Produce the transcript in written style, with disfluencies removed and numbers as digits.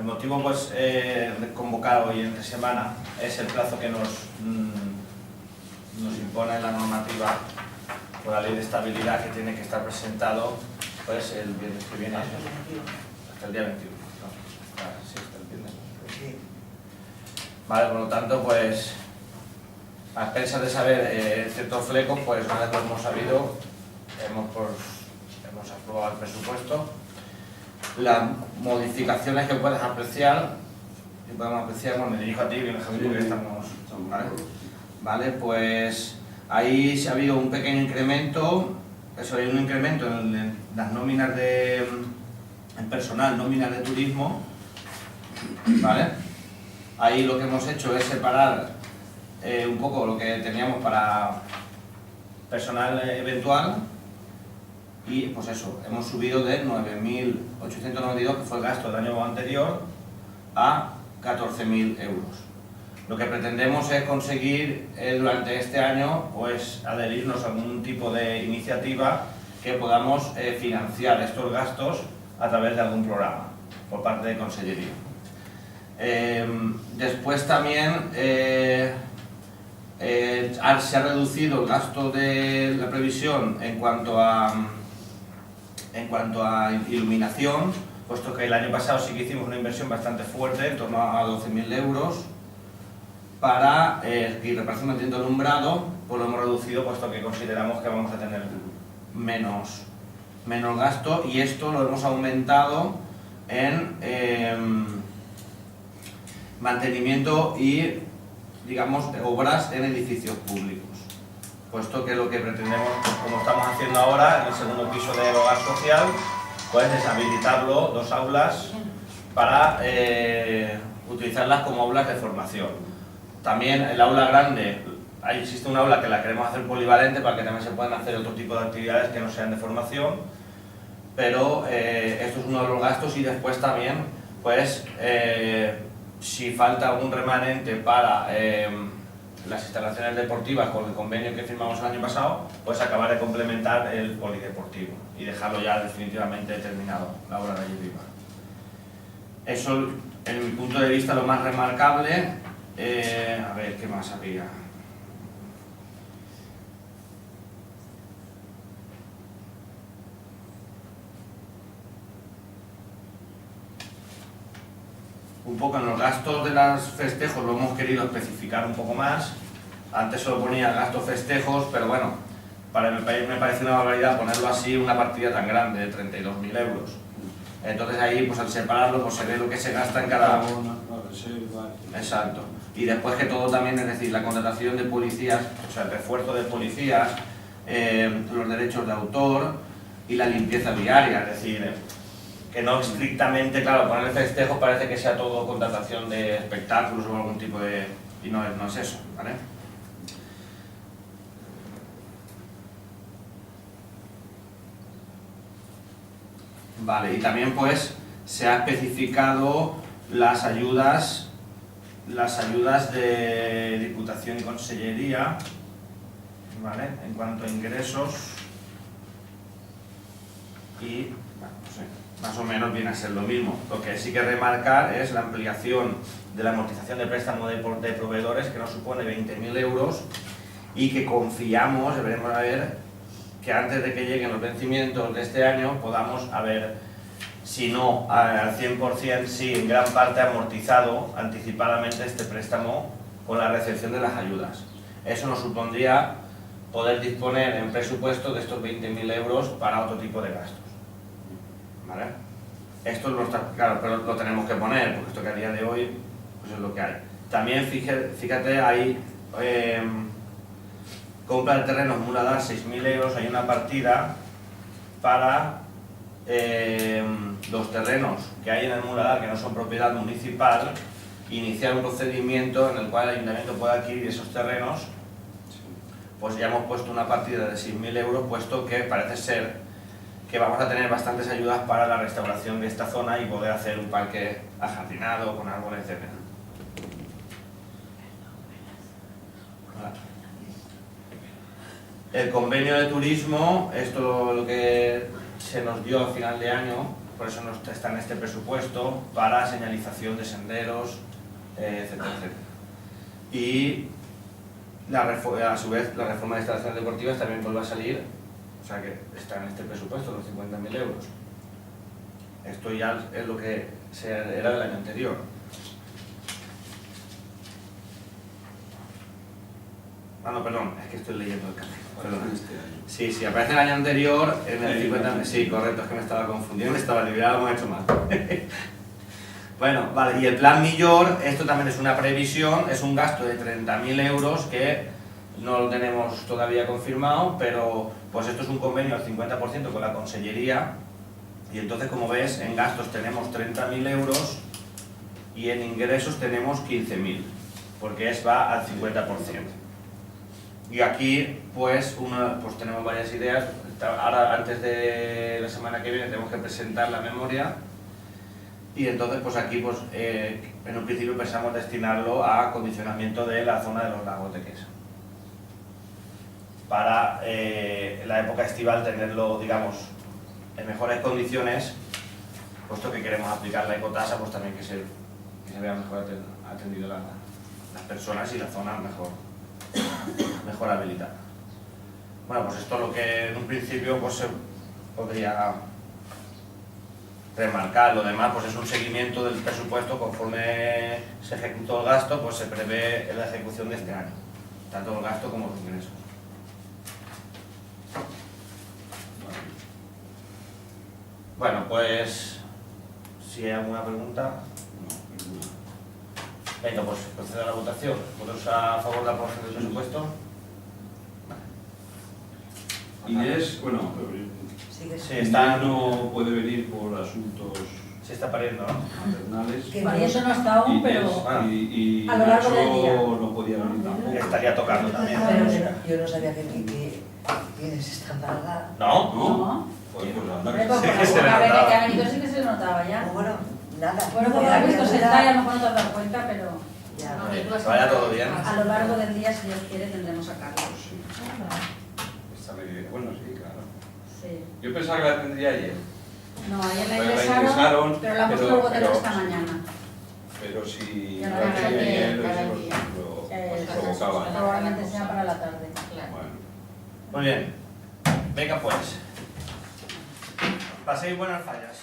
El motivo pues, de convocar hoy entre semana es el plazo que nos impone la normativa por la ley de estabilidad, que tiene que estar presentado pues, el viernes que viene, hasta el día 21. ¿No? Sí, hasta el viernes. Vale, por lo tanto, pues, a expensas de saber ciertos flecos, pues una vez lo hemos sabido, hemos aprobado el presupuesto. Las modificaciones que puedes apreciar, y podemos apreciar, bueno, me dirijo a ti, bien, Javier, porque estamos, ¿vale? Pues ahí se ha habido un pequeño incremento, hay un incremento en las nóminas en personal, nóminas de turismo, ¿vale? Ahí lo que hemos hecho es separar un poco lo que teníamos para personal eventual y pues eso, hemos subido de 9.892, que fue el gasto del año anterior, a 14.000 euros. Lo que pretendemos es conseguir durante este año pues adherirnos a algún tipo de iniciativa que podamos financiar estos gastos a través de algún programa por parte de Consellería. Después también se ha reducido el gasto de la previsión en cuanto a iluminación, puesto que el año pasado sí que hicimos una inversión bastante fuerte, en torno a 12.000 euros, para y reparación de mantenimiento alumbrado, pues lo hemos reducido, puesto que consideramos que vamos a tener menos gasto, y esto lo hemos aumentado en mantenimiento y, digamos, obras en edificios públicos, puesto que lo que pretendemos, pues, como estamos haciendo ahora en el segundo piso del hogar social, pues deshabilitarlo, 2 aulas, para utilizarlas como aulas de formación. También el aula grande, ahí existe un aula que la queremos hacer polivalente para que también se puedan hacer otro tipo de actividades que no sean de formación, pero esto es uno de los gastos. Y después también, pues, si falta algún remanente para las instalaciones deportivas con el convenio que firmamos el año pasado, pues acabar de complementar el polideportivo y dejarlo ya definitivamente terminado, la obra de allí arriba. Eso, en mi punto de vista, lo más remarcable. A ver, ¿qué más había? Un poco en los gastos de los festejos lo hemos querido especificar un poco más. Antes solo ponía gastos festejos, pero bueno, me parece una barbaridad ponerlo así, una partida tan grande de 32.000 euros. Entonces ahí, pues al separarlo, pues se ve lo que se gasta en cada uno. Exacto. Y después que todo también, es decir, la contratación de policías, o sea, el refuerzo de policías, los derechos de autor y la limpieza diaria, es decir, que no estrictamente, claro, ponerle festejos parece que sea todo contratación de espectáculos o algún tipo de... y no es eso, ¿vale? Vale, y también pues se ha especificado las ayudas de Diputación y Consellería, ¿vale? En cuanto a ingresos, y bueno, no sé, más o menos viene a ser lo mismo. Lo que sí que remarcar es la ampliación de la amortización de préstamo de proveedores, que nos supone 20.000 euros, y que confiamos, deberemos ver, que antes de que lleguen los vencimientos de este año podamos haber, si no al 100%, sí en gran parte amortizado anticipadamente este préstamo con la recepción de las ayudas. Eso nos supondría poder disponer en presupuesto de estos 20.000 euros para otro tipo de gastos, ¿vale? Esto no está claro, pero lo tenemos que poner, porque esto que a día de hoy pues es lo que hay. También fíjate, hay compra de terrenos Muladar, 6.000 euros, hay una partida para los terrenos que hay en el Muladar que no son propiedad municipal, iniciar un procedimiento en el cual el ayuntamiento pueda adquirir esos terrenos. Pues ya hemos puesto una partida de 6.000 euros, puesto que parece ser que vamos a tener bastantes ayudas para la restauración de esta zona y poder hacer un parque ajardinado con árboles, etc. El convenio de turismo, esto lo que se nos dio a final de año, por eso no está en este presupuesto, para señalización de senderos, etcétera, etcétera. Y a su vez la reforma de instalaciones deportivas también vuelve a salir, o sea que está en este presupuesto, los 50.000 euros. Esto ya es lo que era del año anterior. Ah, no, perdón, es que estoy leyendo el cambio. Sí, sí, aparece el año anterior en el 50. Sí, correcto, es que me estaba confundiendo, ya lo hemos hecho mal. Bueno, vale, y el plan Millor, esto también es una previsión, es un gasto de 30.000 euros que no lo tenemos todavía confirmado, pero pues esto es un convenio al 50% con la Consellería, y entonces, como ves, en gastos tenemos 30.000 euros y en ingresos tenemos 15.000, porque va al 50%. Y aquí pues tenemos varias ideas. Ahora, antes de la semana que viene, tenemos que presentar la memoria, y entonces pues aquí pues en un principio pensamos destinarlo a acondicionamiento de la zona de los lagos de Quesa, para en la época estival tenerlo, digamos, en mejores condiciones, puesto que queremos aplicar la ecotasa, pues también que se vea mejor atendido las personas y la zona mejor habilitada. Bueno, pues esto es lo que en un principio pues se podría remarcar. Lo demás pues es un seguimiento del presupuesto. Conforme se ejecutó el gasto, pues se prevé la ejecución de este año, tanto el gasto como los ingresos. Bueno, pues si hay alguna pregunta. Venga, pues procede a la votación. ¿Votos a favor de la aprobación del presupuesto? Inés, bueno, no puede venir por asuntos Se está pariendo, ¿no? maternales. Que eso no está aún, pero Y a lo largo del día. no podía venir tampoco. Estaría tocando también. Pero yo no sabía que tienes esta embarazada. ¿No? no. Pues anda Hombre, que pues Sí, por que se la le vez notaba. que ha venido sí que se le notaba ya. Bueno, nada. Bueno, como has visto sentar y a lo mejor no te has dado cuenta, pero Ya. Que vaya todo bien. a lo largo del día, si Dios quiere, tendremos a Carlos. Está muy bien. Bueno, sí, claro. Sí. Yo pensaba que la tendría ayer, No, ayer la Pero la ingresaron, ingresaron, pero la hemos pero- luego tener pero- esta mañana. pero si Ya la la tenía verdad ayer, que lo cada hicimos, día. lo provocaba. Probablemente sea para la tarde. Bueno. Muy bien. Venga pues. Paséis buenas fallas.